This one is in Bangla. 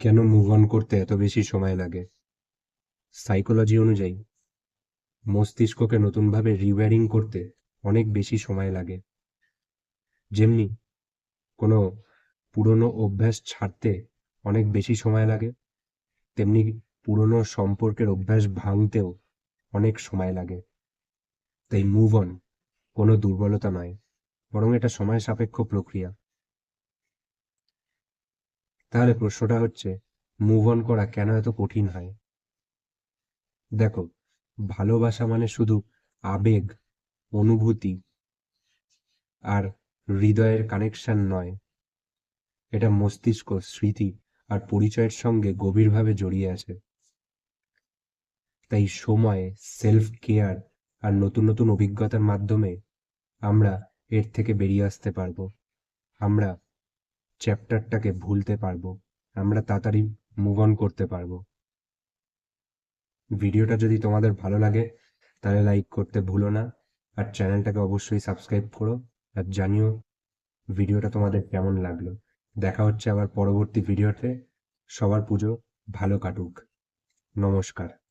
কেন মুভ অন করতে এত বেশি সময় লাগে? সাইকোলজি অনুযায়ী মস্তিষ্ককে নতুনভাবে রিওয়্যারিং করতে অনেক বেশি সময় লাগে। যেমনি কোনো পুরনো অভ্যাস ছাড়তে অনেক বেশি সময় লাগে, তেমনি পুরনো সম্পর্কের অভ্যাস ভাঙতেও অনেক সময় লাগে। তাই মুভ অন কোনো দুর্বলতা নয়, বরং এটা সময় সাপেক্ষ প্রক্রিয়া। তাহলে প্রশ্নটা হচ্ছে, মুভ অন করা কেন এত কঠিন হয়? দেখো, ভালোবাসা মানে শুধু আবেগ, অনুভূতি আর হৃদয়ের কানেকশন নয়, এটা মস্তিষ্ক, স্মৃতি আর পরিচয়ের সঙ্গে গভীরভাবে জড়িয়ে আছে। তাই সময়, সেলফ কেয়ার আর নতুন নতুন অভিজ্ঞতার মাধ্যমে আমরা এর থেকে বেরিয়ে আসতে পারবো। আমরা চ্যাপ্টারটাকে ভুলতে পারবো, আমরা তাড়াতাড়ি মুভ অন করতে পারবো। ভিডিওটা যদি তোমাদের ভালো লাগে তাহলে লাইক করতে ভুলো না, আর চ্যানেলটাকে অবশ্যই সাবস্ক্রাইব করো, আর জানিও ভিডিওটা তোমাদের কেমন লাগলো। দেখা হচ্ছে আবার পরবর্তী ভিডিওতে। সবার পুজো ভালো কাটুক। নমস্কার।